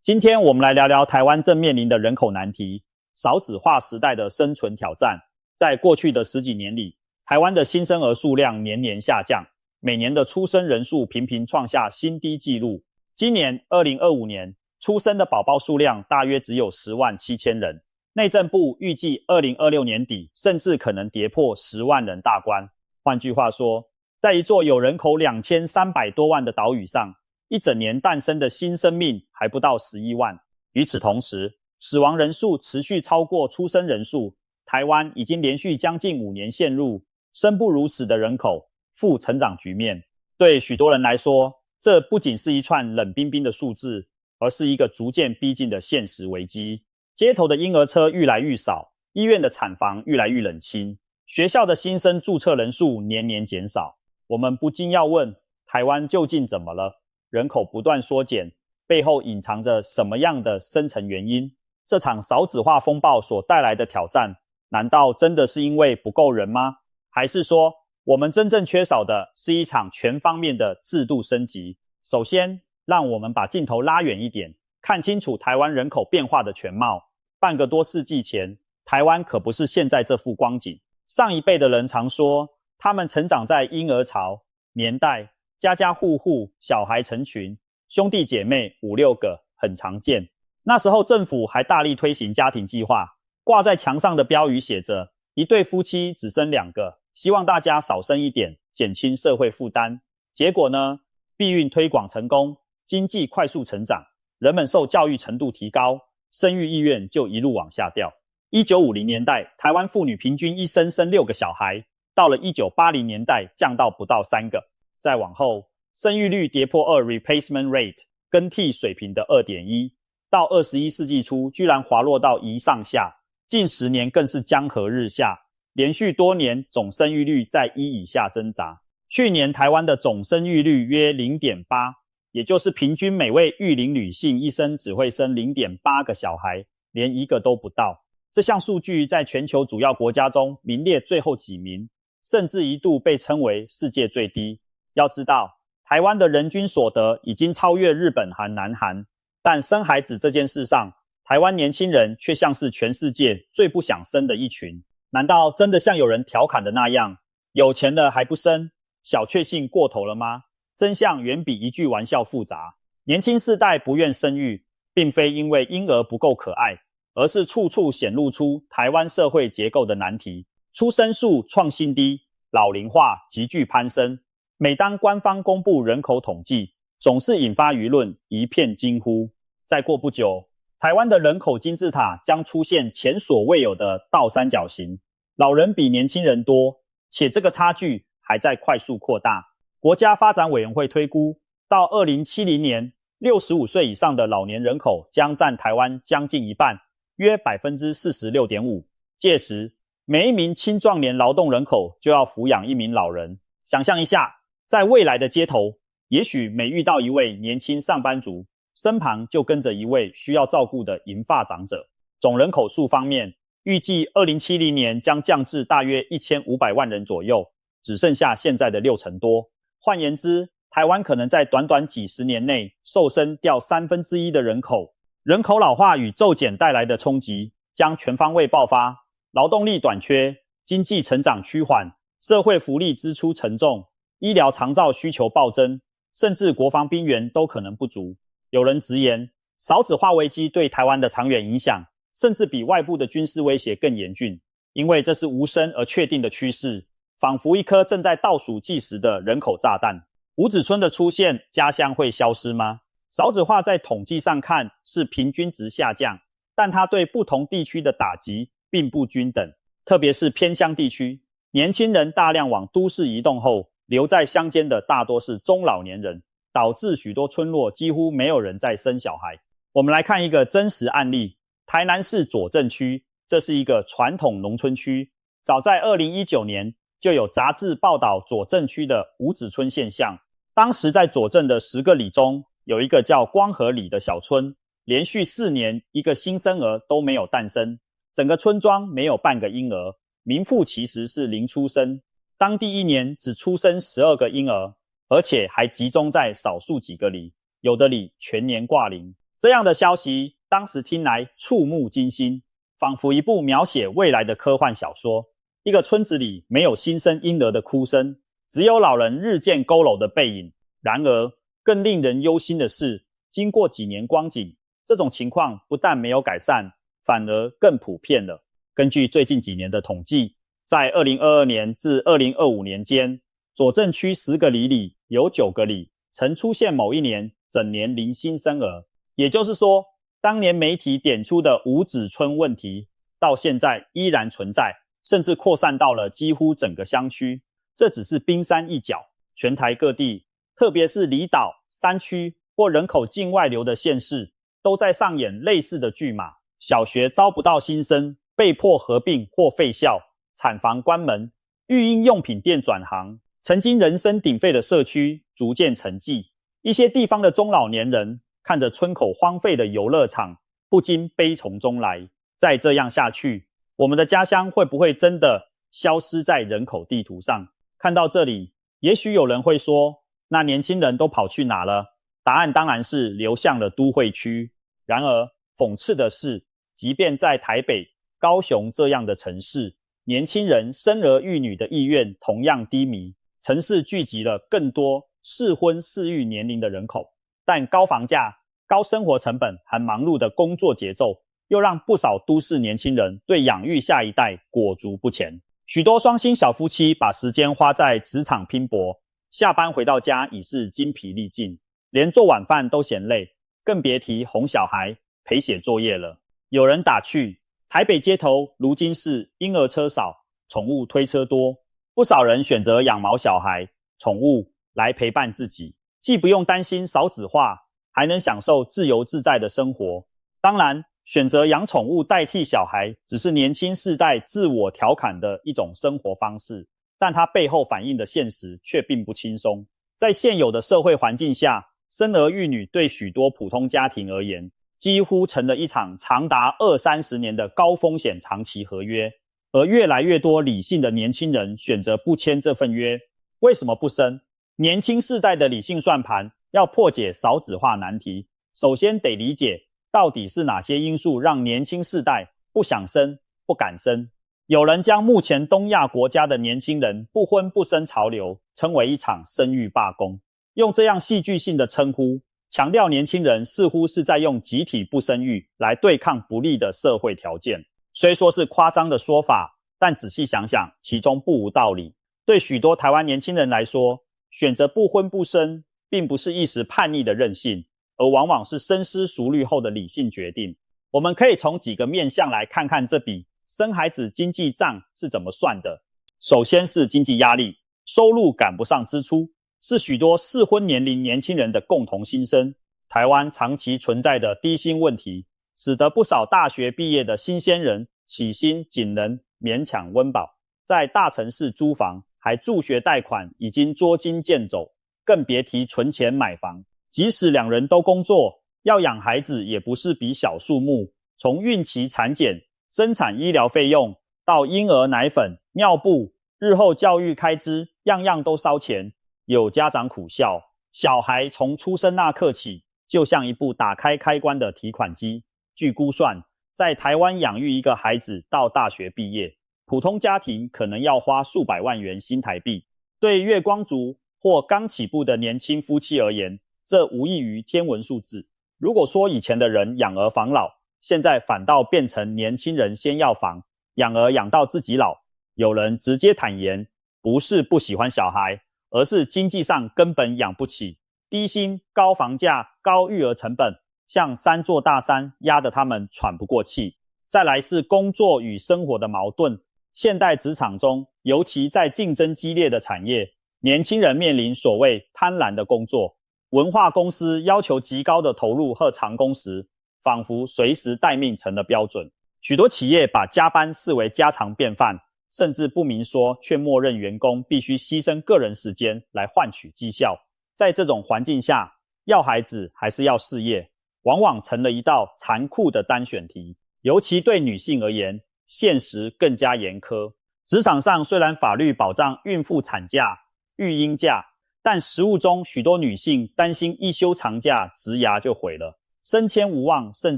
今天我们来聊聊台湾正面临的人口难题，少子化时代的生存挑战。在过去的十几年里，台湾的新生儿数量年年下降，每年的出生人数频频创下新低纪录。今年2025年出生的宝宝数量大约只有10万7千人，内政部预计2026年底甚至可能跌破10万人大关。换句话说，在一座有人口2300多万的岛屿上，一整年诞生的新生命还不到11万。与此同时，死亡人数持续超过出生人数，台湾已经连续将近5年陷入生不如死的人口负成长局面。对许多人来说，这不仅是一串冷冰冰的数字，而是一个逐渐逼近的现实危机。街头的婴儿车越来越少，医院的产房越来越冷清，学校的新生注册人数年年减少。我们不禁要问，台湾究竟怎么了？人口不断缩减，背后隐藏着什么样的深层原因？这场少子化风暴所带来的挑战，难道真的是因为不够人吗？还是说，我们真正缺少的是一场全方面的制度升级？首先，让我们把镜头拉远一点，看清楚台湾人口变化的全貌。半个多世纪前，台湾可不是现在这副光景。上一辈的人常说，他们成长在婴儿潮年代，家家户户小孩成群，兄弟姐妹5、6个很常见。那时候政府还大力推行家庭计划，挂在墙上的标语写着一对夫妻只生2个，希望大家少生一点，减轻社会负担。结果呢，避孕推广成功，经济快速成长，人们受教育程度提高，生育意愿就一路往下掉。1950年代，台湾妇女平均一生生6个小孩，到了1980年代降到不到3个。再往后，生育率跌破2 replacement rate 更替水平的 2.1， 到21世纪初居然滑落到1上下，近10年更是江河日下，连续多年总生育率在1以下挣扎。去年台湾的总生育率约 0.8， 也就是平均每位育龄女性一生只会生 0.8 个小孩，连1个都不到。这项数据在全球主要国家中名列最后几名，甚至一度被称为世界最低。要知道，台湾的人均所得已经超越日本和南韩，但生孩子这件事上，台湾年轻人却像是全世界最不想生的一群。难道真的像有人调侃的那样，有钱了还不生，小确幸过头了吗？真相远比一句玩笑复杂。年轻世代不愿生育，并非因为婴儿不够可爱，而是处处显露出台湾社会结构的难题。出生数创新低，老龄化急剧攀升。每当官方公布人口统计，总是引发舆论一片惊呼。再过不久，台湾的人口金字塔将出现前所未有的倒三角形，老人比年轻人多，且这个差距还在快速扩大。国家发展委员会推估，到2070年，65岁以上的老年人口将占台湾将近一半，约 46.5%。届时，每一名青壮年劳动人口就要抚养1名老人。想象一下，在未来的街头，也许每遇到一位年轻上班族，身旁就跟着一位需要照顾的银发长者。总人口数方面，预计2070年将降至大约1500万人左右，只剩下现在的60%多。换言之，台湾可能在短短几十年内瘦身掉1/3的人口。人口老化与骤减带来的冲击将全方位爆发，劳动力短缺，经济成长趋缓，社会福利支出沉重，医疗长照需求暴增，甚至国防兵员都可能不足。有人直言，少子化危机对台湾的长远影响，甚至比外部的军事威胁更严峻，因为这是无声而确定的趋势，仿佛一颗正在倒数计时的人口炸弹。无子村的出现，家乡会消失吗？少子化在统计上看是平均值下降，但它对不同地区的打击并不均等，特别是偏乡地区，年轻人大量往都市移动后，留在乡间的大多是中老年人，导致许多村落几乎没有人在生小孩。我们来看一个真实案例，台南市左镇区，这是一个传统农村区，早在2019年就有杂志报道左镇区的无子村现象。当时在左镇的10个里中，有一个叫光和里的小村，连续4年一个新生儿都没有诞生，整个村庄没有半个婴儿，名副其实是零出生。当地一年只出生12个婴儿，而且还集中在少数几个里，有的里全年挂零。这样的消息当时听来触目惊心，仿佛一部描写未来的科幻小说。一个村子里没有新生婴儿的哭声，只有老人日渐佝偻的背影。然而更令人忧心的是，经过几年光景，这种情况不但没有改善，反而更普遍了。根据最近几年的统计，在2022年至2025年间，左镇区10个里里有9个里曾出现某一年整年零新生儿。也就是说，当年媒体点出的无子村问题，到现在依然存在，甚至扩散到了几乎整个乡区。这只是冰山一角，全台各地，特别是离岛、山区或人口境外流的县市，都在上演类似的剧码。小学招不到新生，被迫合并或废校，产房关门，育婴用品店转行，曾经人声鼎沸的社区逐渐沉寂。一些地方的中老年人看着村口荒废的游乐场，不禁悲从中来。再这样下去，我们的家乡会不会真的消失在人口地图上？看到这里，也许有人会说，那年轻人都跑去哪了？答案当然是流向了都会区。然而讽刺的是，即便在台北、高雄这样的城市，年轻人生儿育女的意愿同样低迷。城市聚集了更多适婚适育年龄的人口，但高房价、高生活成本和忙碌的工作节奏，又让不少都市年轻人对养育下一代裹足不前。许多双薪小夫妻把时间花在职场拼搏，下班回到家已是精疲力尽，连做晚饭都嫌累，更别提哄小孩、陪写作业了。有人打趣，台北街头如今是婴儿车少，宠物推车多，不少人选择养毛小孩、宠物来陪伴自己，既不用担心少子化，还能享受自由自在的生活。当然，选择养宠物代替小孩，只是年轻世代自我调侃的一种生活方式，但它背后反映的现实却并不轻松。在现有的社会环境下，生儿育女对许多普通家庭而言，几乎成了一场长达20-30年的高风险长期合约，而越来越多理性的年轻人选择不签这份约。为什么不生？年轻世代的理性算盘要破解少子化难题，首先得理解到底是哪些因素让年轻世代不想生、不敢生。有人将目前东亚国家的年轻人不婚不生潮流称为一场生育罢工，用这样戏剧性的称呼，强调年轻人似乎是在用集体不生育来对抗不利的社会条件。虽说是夸张的说法，但仔细想想，其中不无道理。对许多台湾年轻人来说，选择不婚不生并不是一时叛逆的任性，而往往是深思熟虑后的理性决定。我们可以从几个面向来看看这笔生孩子经济账是怎么算的。首先是经济压力，收入赶不上支出，是许多适婚年龄年轻人的共同心声。台湾长期存在的低薪问题，使得不少大学毕业的新鲜人起薪仅能勉强温饱，在大城市租房还助学贷款已经捉襟见肘，更别提存钱买房。即使两人都工作，要养孩子也不是笔小数目，从孕期产检、生产医疗费用到婴儿奶粉、尿布、日后教育开支，样样都烧钱。有家长苦笑，小孩从出生那刻起，就像一部打开开关的提款机。据估算，在台湾养育一个孩子到大学毕业，普通家庭可能要花数百万元新台币。对月光族或刚起步的年轻夫妻而言，这无异于天文数字。如果说以前的人养儿防老，现在反倒变成年轻人先要房，养儿养到自己老。有人直接坦言，不是不喜欢小孩，而是经济上根本养不起。低薪、高房价、高育儿成本，像3座大山压得他们喘不过气。再来是工作与生活的矛盾。现代职场中，尤其在竞争激烈的产业，年轻人面临所谓贪婪的工作。文化公司要求极高的投入和长工时，仿佛随时待命成了标准。许多企业把加班视为家常便饭，甚至不明说，却默认员工必须牺牲个人时间来换取绩效。在这种环境下，要孩子还是要事业，往往成了一道残酷的单选题。尤其对女性而言，现实更加严苛。职场上虽然法律保障孕妇产假、育婴假，但实务中许多女性担心一休长假，职涯就毁了。升迁无望，甚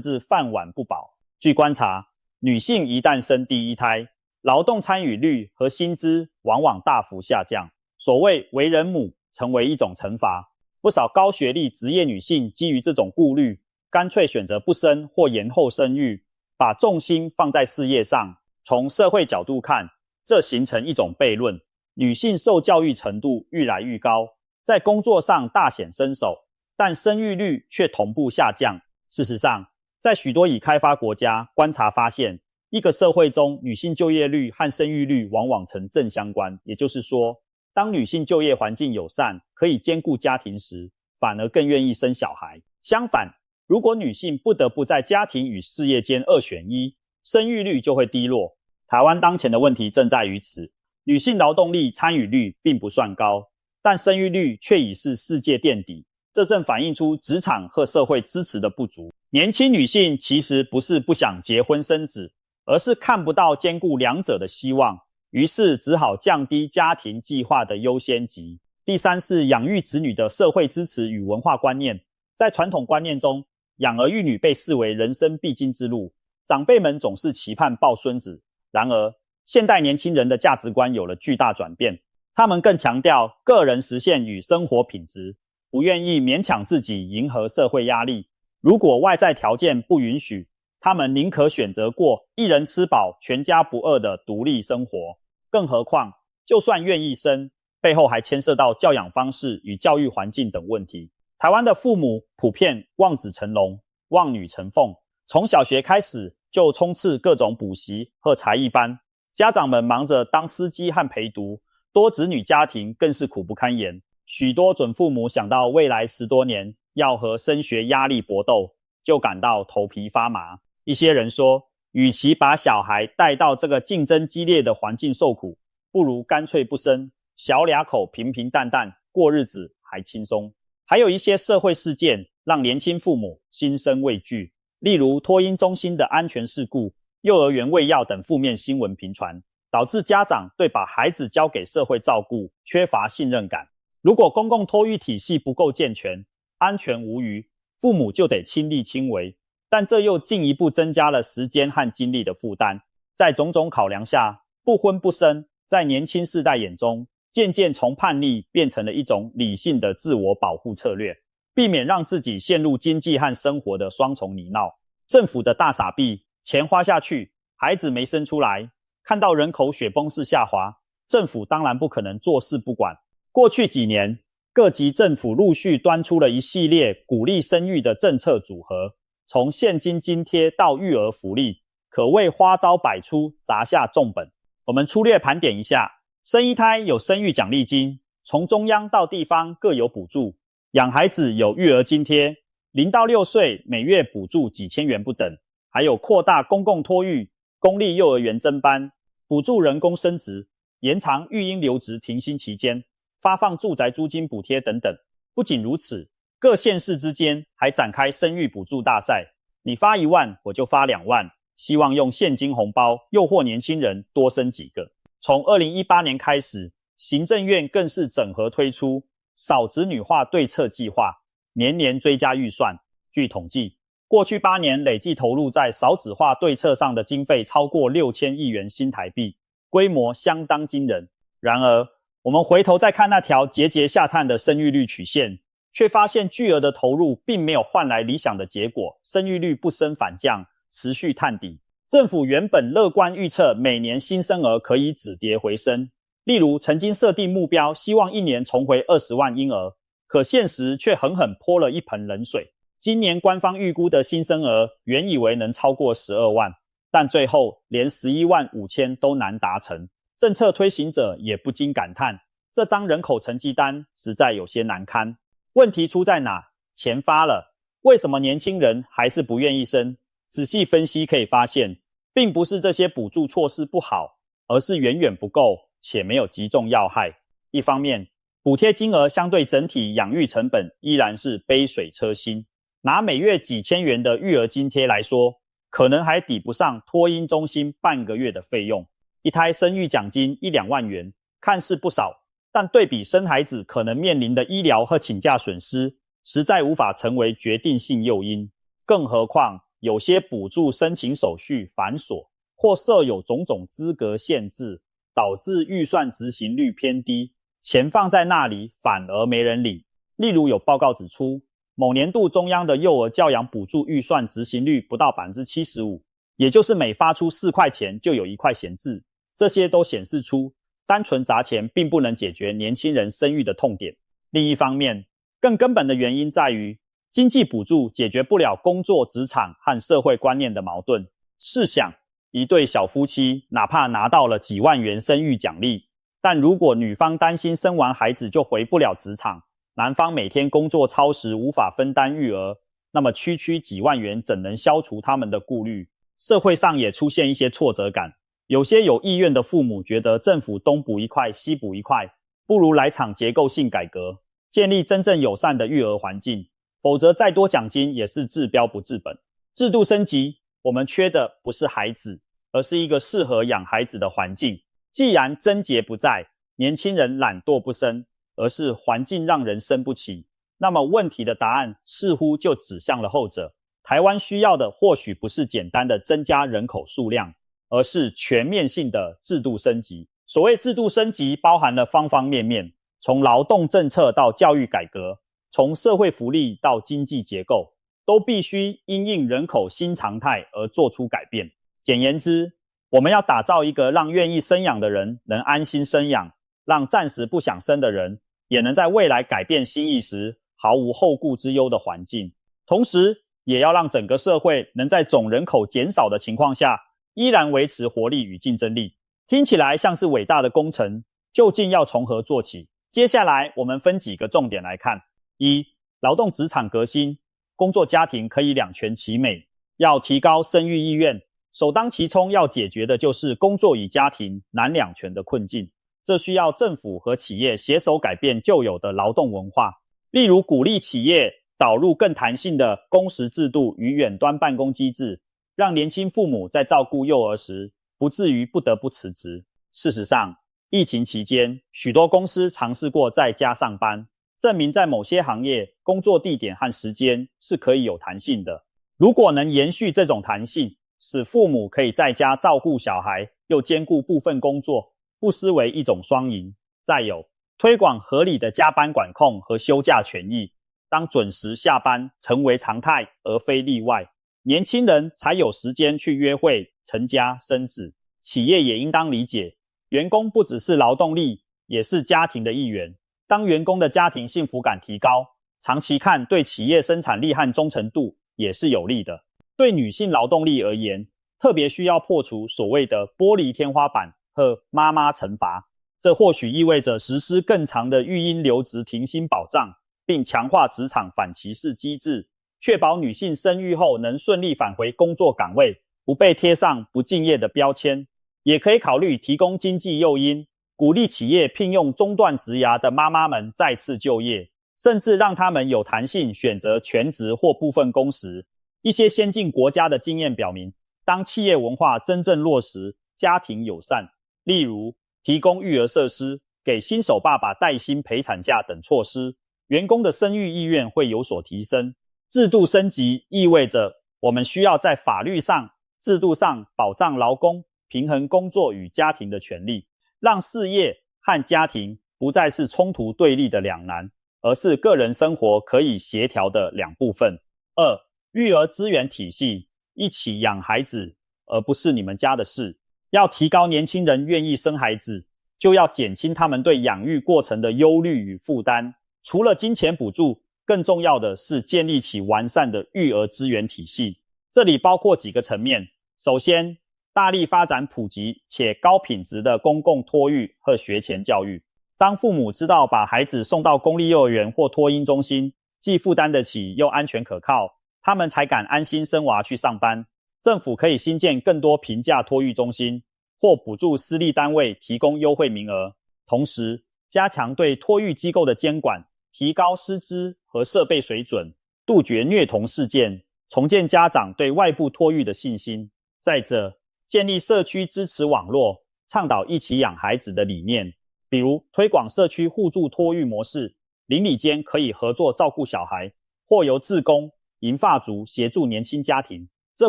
至饭碗不保。据观察，女性一旦生第一胎，劳动参与率和薪资往往大幅下降。所谓为人母成为一种惩罚，不少高学历职业女性基于这种顾虑，干脆选择不生或延后生育，把重心放在事业上。从社会角度看，这形成一种悖论，女性受教育程度愈来愈高，在工作上大显身手，但生育率却同步下降。事实上，在许多已开发国家，观察发现，一个社会中女性就业率和生育率往往呈正相关，也就是说，当女性就业环境友善，可以兼顾家庭时，反而更愿意生小孩。相反，如果女性不得不在家庭与事业间二选一，生育率就会低落。台湾当前的问题正在于此，女性劳动力参与率并不算高，但生育率却已是世界垫底，这正反映出职场和社会支持的不足。年轻女性其实不是不想结婚生子，而是看不到兼顾两者的希望，于是只好降低家庭计划的优先级。第三是养育子女的社会支持与文化观念。在传统观念中，养儿育女被视为人生必经之路，长辈们总是期盼抱孙子。然而，现代年轻人的价值观有了巨大转变，他们更强调个人实现与生活品质，不愿意勉强自己迎合社会压力。如果外在条件不允许，他们宁可选择过一人吃饱全家不饿的独立生活。更何况，就算愿意生，背后还牵涉到教养方式与教育环境等问题。台湾的父母普遍望子成龙，望女成凤，从小学开始就冲刺各种补习和才艺班，家长们忙着当司机和陪读，多子女家庭更是苦不堪言。许多准父母想到未来10多年要和升学压力搏斗，就感到头皮发麻。一些人说，与其把小孩带到这个竞争激烈的环境受苦，不如干脆不生，小俩口平平淡淡过日子还轻松。还有一些社会事件让年轻父母心生畏惧，例如托婴中心的安全事故、幼儿园喂药等负面新闻频传，导致家长对把孩子交给社会照顾缺乏信任感。如果公共托育体系不够健全，安全无虞，父母就得亲力亲为，但这又进一步增加了时间和精力的负担。在种种考量下，不婚不生在年轻世代眼中渐渐从叛逆变成了一种理性的自我保护策略，避免让自己陷入经济和生活的双重泥淖。政府的大撒币，钱花下去，孩子没生出来，看到人口雪崩式下滑，政府当然不可能坐视不管。过去几年，各级政府陆续端出了一系列鼓励生育的政策组合，从现金津贴到育儿福利，可谓花招百出，砸下重本。我们粗略盘点一下，生一胎有生育奖励金，从中央到地方各有补助；养孩子有育儿津贴，0到6岁每月补助几千元不等，还有扩大公共托育、公立幼儿园增班，补助人工生殖，延长育婴留职停薪期间，发放住宅租金补贴等等。不仅如此，各县市之间还展开生育补助大赛，你发1万我就发2万，希望用现金红包诱惑年轻人多生几个。从2018年开始，行政院更是整合推出少子女化对策计划，年年追加预算。据统计，过去8年累计投入在少子化对策上的经费超过6000亿元新台币，规模相当惊人。然而，我们回头再看那条节节下探的生育率曲线，却发现巨额的投入并没有换来理想的结果，生育率不升反降，持续探底。政府原本乐观预测每年新生儿可以止跌回升，例如曾经设定目标，希望1年重回20万婴儿，可现实却狠狠泼了一盆冷水。今年官方预估的新生儿原以为能超过12万，但最后连11万5千都难达成。政策推行者也不禁感叹，这张人口成绩单实在有些难堪。问题出在哪？钱发了，为什么年轻人还是不愿意生？仔细分析可以发现，并不是这些补助措施不好，而是远远不够，且没有击中要害。一方面，补贴金额相对整体养育成本依然是杯水车薪，拿每月几千元的育儿津贴来说，可能还抵不上托婴中心半个月的费用。一胎生育奖金1-2万元，看似不少，但对比生孩子可能面临的医疗和请假损失，实在无法成为决定性诱因。更何况有些补助申请手续繁琐，或设有种种资格限制，导致预算执行率偏低，钱放在那里反而没人领。例如有报告指出，某年度中央的幼儿教养补助预算执行率不到 75%， 也就是每发出4块钱就有1块闲置。这些都显示出单纯砸钱并不能解决年轻人生育的痛点。另一方面，更根本的原因在于经济补助解决不了工作职场和社会观念的矛盾。试想，一对小夫妻哪怕拿到了几万元生育奖励，但如果女方担心生完孩子就回不了职场，男方每天工作超时无法分担育儿，那么区区几万元怎能消除他们的顾虑？社会上也出现一些挫折感，有些有意愿的父母觉得政府东补一块西补一块，不如来场结构性改革，建立真正友善的育儿环境，否则再多奖金也是治标不治本。制度升级，我们缺的不是孩子，而是一个适合养孩子的环境。既然症结不在年轻人懒惰不生，而是环境让人生不起，那么问题的答案似乎就指向了后者。台湾需要的或许不是简单的增加人口数量，而是全面性的制度升级。所谓制度升级，包含了方方面面，从劳动政策到教育改革，从社会福利到经济结构，都必须因应人口新常态而做出改变。简言之，我们要打造一个让愿意生养的人能安心生养，让暂时不想生的人也能在未来改变心意时毫无后顾之忧的环境。同时也要让整个社会能在总人口减少的情况下依然维持活力与竞争力。听起来像是伟大的工程，究竟要从何做起？接下来我们分几个重点来看。一、劳动职场革新，工作家庭可以两全其美。要提高生育意愿，首当其冲要解决的就是工作与家庭难两全的困境。这需要政府和企业携手改变旧有的劳动文化，例如鼓励企业导入更弹性的工时制度与远端办公机制，让年轻父母在照顾幼儿时不至于不得不辞职。事实上，疫情期间，许多公司尝试过在家上班，证明在某些行业，工作地点和时间是可以有弹性的。如果能延续这种弹性，使父母可以在家照顾小孩，又兼顾部分工作，不失为一种双赢。再有，推广合理的加班管控和休假权益，当准时下班成为常态而非例外，年轻人才有时间去约会、成家生子。企业也应当理解，员工不只是劳动力，也是家庭的一员。当员工的家庭幸福感提高，长期看对企业生产力和忠诚度也是有利的。对女性劳动力而言，特别需要破除所谓的玻璃天花板和妈妈惩罚，这或许意味着实施更长的育婴留职停薪保障，并强化职场反歧视机制，确保女性生育后能顺利返回工作岗位，不被贴上不敬业的标签。也可以考虑提供经济诱因，鼓励企业聘用中断职涯的妈妈们再次就业，甚至让他们有弹性选择全职或部分工时。一些先进国家的经验表明，当企业文化真正落实家庭友善，例如提供育儿设施、给新手爸爸带薪陪产假等措施，员工的生育意愿会有所提升。制度升级意味着我们需要在法律上、制度上保障劳工平衡工作与家庭的权利，让事业和家庭不再是冲突对立的两难，而是个人生活可以协调的两部分。二、育儿资源体系，一起养孩子，而不是你们家的事。要提高年轻人愿意生孩子，就要减轻他们对养育过程的忧虑与负担。除了金钱补助，更重要的是建立起完善的育儿资源体系。这里包括几个层面。首先，大力发展普及且高品质的公共托育和学前教育。当父母知道把孩子送到公立幼儿园或托婴中心，既负担得起又安全可靠，他们才敢安心生娃去上班。政府可以新建更多平价托育中心，或补助私立单位提供优惠名额，同时加强对托育机构的监管，提高师资和设备水准，杜绝虐童事件，重建家长对外部托育的信心。再者，建立社区支持网络，倡导一起养孩子的理念，比如推广社区互助托育模式，邻里间可以合作照顾小孩，或由志工银发族协助年轻家庭，这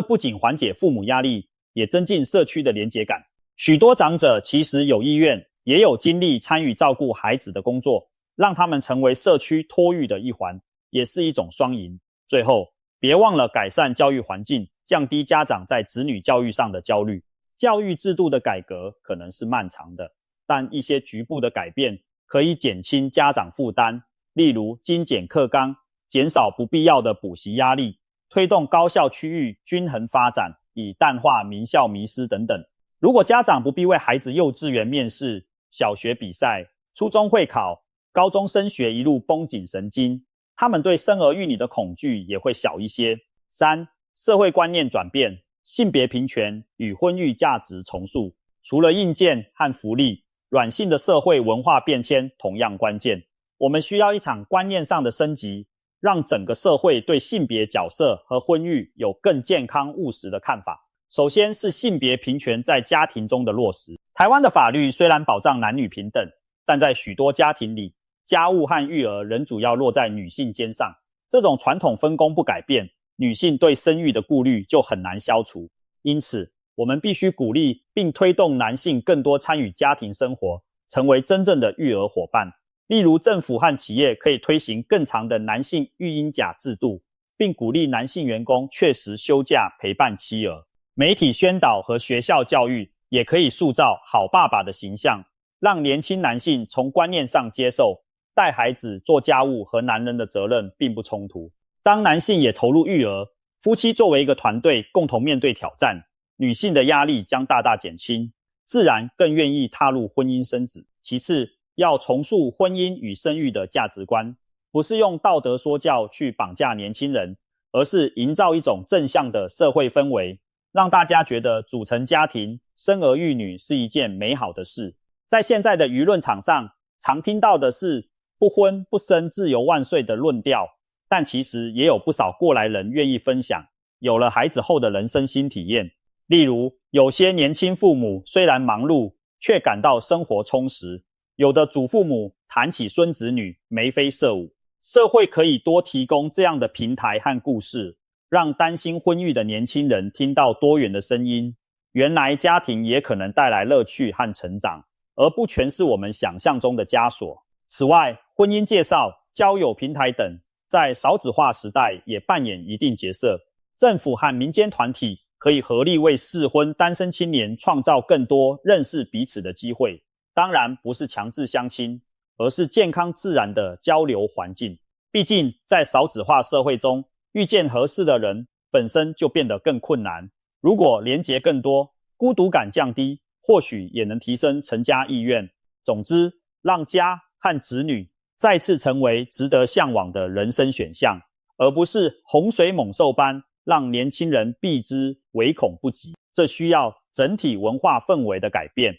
不仅缓解父母压力，也增进社区的连结感。许多长者其实有意愿，也有精力参与照顾孩子的工作，让他们成为社区托育的一环，也是一种双赢。最后，别忘了改善教育环境，降低家长在子女教育上的焦虑。教育制度的改革可能是漫长的，但一些局部的改变可以减轻家长负担，例如精简课纲，减少不必要的补习压力，推动高校区域均衡发展，以淡化名校迷思等等。如果家长不必为孩子幼稚园面试、小学比赛、初中会考、高中升学一路绷紧神经，他们对生儿育女的恐惧也会小一些。3. 社会观念转变，性别平权与婚育价值重塑。除了硬件和福利，软性的社会文化变迁同样关键。我们需要一场观念上的升级，让整个社会对性别角色和婚育有更健康务实的看法。首先是性别平权在家庭中的落实。台湾的法律虽然保障男女平等，但在许多家庭里，家务和育儿仍主要落在女性肩上。这种传统分工不改变，女性对生育的顾虑就很难消除。因此，我们必须鼓励并推动男性更多参与家庭生活，成为真正的育儿伙伴。例如，政府和企业可以推行更长的男性育婴假制度，并鼓励男性员工确实休假陪伴妻儿。媒体宣导和学校教育也可以塑造好爸爸的形象，让年轻男性从观念上接受带孩子、做家务和男人的责任并不冲突。当男性也投入育儿，夫妻作为一个团队共同面对挑战，女性的压力将大大减轻，自然更愿意踏入婚姻生子。其次，要重塑婚姻与生育的价值观，不是用道德说教去绑架年轻人，而是营造一种正向的社会氛围，让大家觉得组成家庭、生儿育女是一件美好的事。在现在的舆论场上，常听到的是不婚不生自由万岁的论调，但其实也有不少过来人愿意分享有了孩子后的人生新体验。例如，有些年轻父母虽然忙碌，却感到生活充实；有的祖父母谈起孙子女，眉飞色舞。社会可以多提供这样的平台和故事，让担心婚育的年轻人听到多元的声音。原来家庭也可能带来乐趣和成长，而不全是我们想象中的枷锁。此外，婚姻介绍、交友平台等在少子化时代也扮演一定角色。政府和民间团体可以合力为适婚单身青年创造更多认识彼此的机会。当然不是强制相亲，而是健康自然的交流环境。毕竟在少子化社会中，遇见合适的人本身就变得更困难。如果连结更多，孤独感降低，或许也能提升成家意愿。总之，让家和子女再次成为值得向往的人生选项，而不是洪水猛兽般让年轻人避之唯恐不及。这需要整体文化氛围的改变。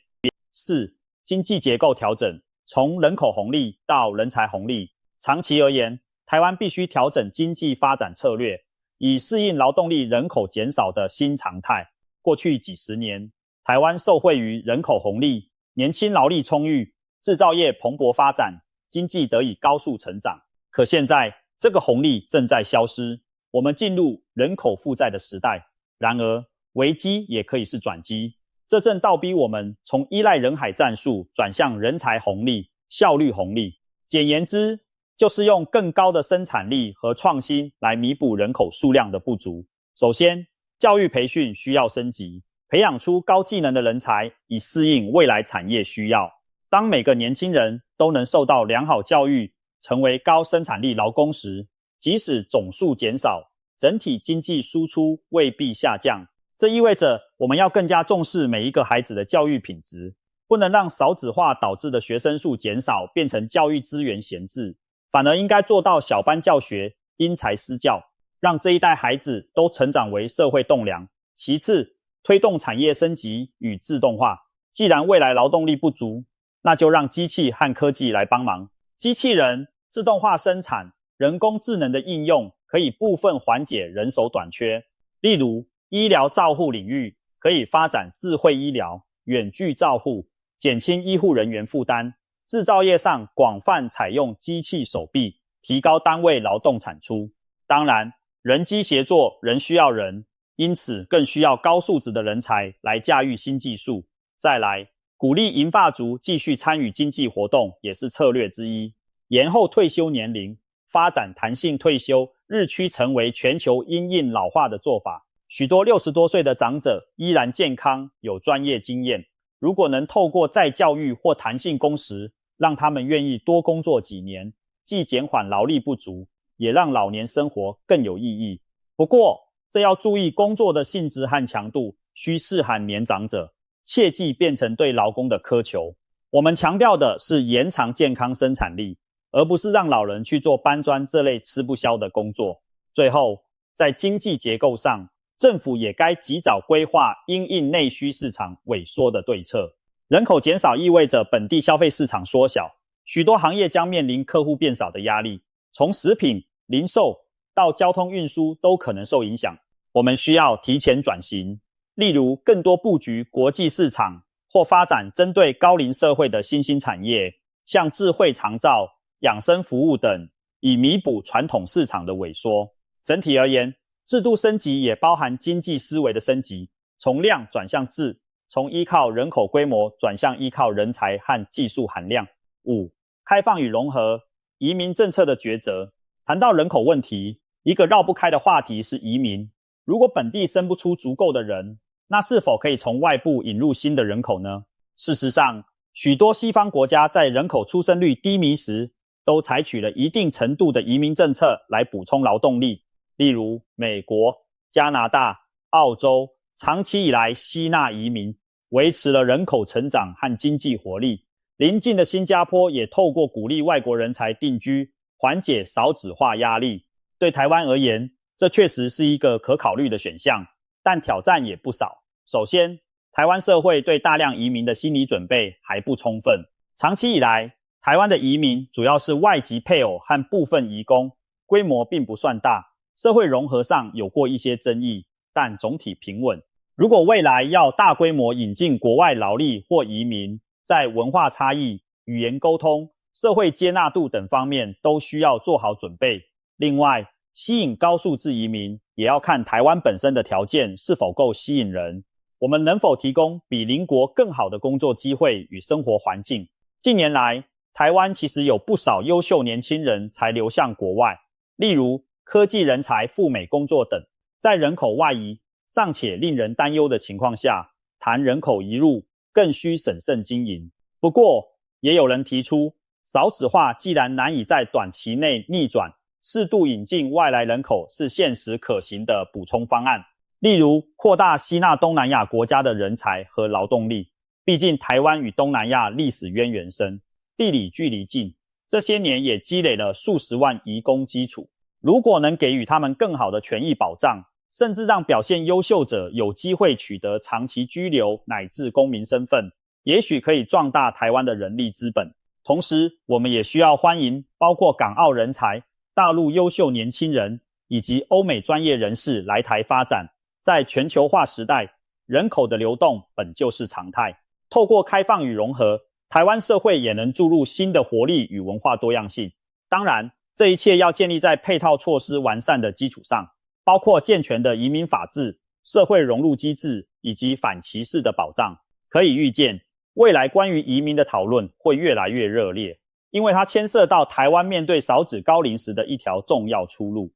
4. 经济结构调整，从人口红利到人才红利。长期而言，台湾必须调整经济发展策略，以适应劳动力人口减少的新常态。过去几十年，台湾受惠于人口红利，年轻劳力充裕，制造业蓬勃发展，经济得以高速成长。可现在，这个红利正在消失，我们进入人口负债的时代。然而，危机也可以是转机，这正倒逼我们从依赖人海战术转向人才红利、效率红利。简言之，就是用更高的生产力和创新来弥补人口数量的不足。首先，教育培训需要升级，培养出高技能的人才，以适应未来产业需要。当每个年轻人都能受到良好教育，成为高生产力劳工时，即使总数减少，整体经济输出未必下降。这意味着我们要更加重视每一个孩子的教育品质，不能让少子化导致的学生数减少变成教育资源闲置，反而应该做到小班教学、因材施教，让这一代孩子都成长为社会栋梁。其次，推动产业升级与自动化。既然未来劳动力不足，那就让机器和科技来帮忙。机器人、自动化生产、人工智能的应用可以部分缓解人手短缺。例如，医疗照护领域可以发展智慧医疗、远距照护，减轻医护人员负担。制造业上广泛采用机器手臂，提高单位劳动产出。当然，人机协作，人需要人，因此更需要高素质的人才来驾驭新技术。再来，鼓励银发族继续参与经济活动也是策略之一。延后退休年龄，发展弹性退休，日趋成为全球因应老化的做法。许多60多岁的长者依然健康，有专业经验。如果能透过再教育或弹性工时，让他们愿意多工作几年，既减缓劳力不足，也让老年生活更有意义。不过，这要注意工作的性质和强度，需适涵年长者，切忌变成对劳工的苛求。我们强调的是延长健康生产力，而不是让老人去做搬砖这类吃不消的工作。最后，在经济结构上，政府也该及早规划因应内需市场萎缩的对策。人口减少意味着本地消费市场缩小，许多行业将面临客户变少的压力，从食品、零售到交通运输都可能受影响。我们需要提前转型，例如更多布局国际市场，或发展针对高龄社会的新兴产业，像智慧长照、养生服务等，以弥补传统市场的萎缩。整体而言，制度升级也包含经济思维的升级，从量转向质，从依靠人口规模转向依靠人才和技术含量。5. 开放与融合，移民政策的抉择。谈到人口问题，一个绕不开的话题是移民。如果本地生不出足够的人，那是否可以从外部引入新的人口呢？事实上，许多西方国家在人口出生率低迷时，都采取了一定程度的移民政策来补充劳动力。例如美国、加拿大、澳洲长期以来吸纳移民，维持了人口成长和经济活力。邻近的新加坡也透过鼓励外国人才定居，缓解少子化压力。对台湾而言，这确实是一个可考虑的选项，但挑战也不少。首先，台湾社会对大量移民的心理准备还不充分。长期以来，台湾的移民主要是外籍配偶和部分移工，规模并不算大，社会融合上有过一些争议，但总体平稳。如果未来要大规模引进国外劳力或移民，在文化差异、语言沟通、社会接纳度等方面都需要做好准备。另外，吸引高素质移民也要看台湾本身的条件是否够吸引人，我们能否提供比邻国更好的工作机会与生活环境。近年来，台湾其实有不少优秀年轻人才流向国外，例如科技人才赴美工作等。在人口外移尚且令人担忧的情况下，谈人口移入更需审慎经营。不过，也有人提出，少子化既然难以在短期内逆转，适度引进外来人口是现实可行的补充方案。例如，扩大吸纳东南亚国家的人才和劳动力。毕竟台湾与东南亚历史渊源深，地理距离近，这些年也积累了数十万移工基础。如果能给予他们更好的权益保障，甚至让表现优秀者有机会取得长期居留乃至公民身份，也许可以壮大台湾的人力资本。同时，我们也需要欢迎包括港澳人才、大陆优秀年轻人以及欧美专业人士来台发展。在全球化时代，人口的流动本就是常态。透过开放与融合，台湾社会也能注入新的活力与文化多样性。当然，这一切要建立在配套措施完善的基础上，包括健全的移民法制、社会融入机制以及反歧视的保障。可以预见，未来关于移民的讨论会越来越热烈，因为它牵涉到台湾面对少子高龄时的一条重要出路。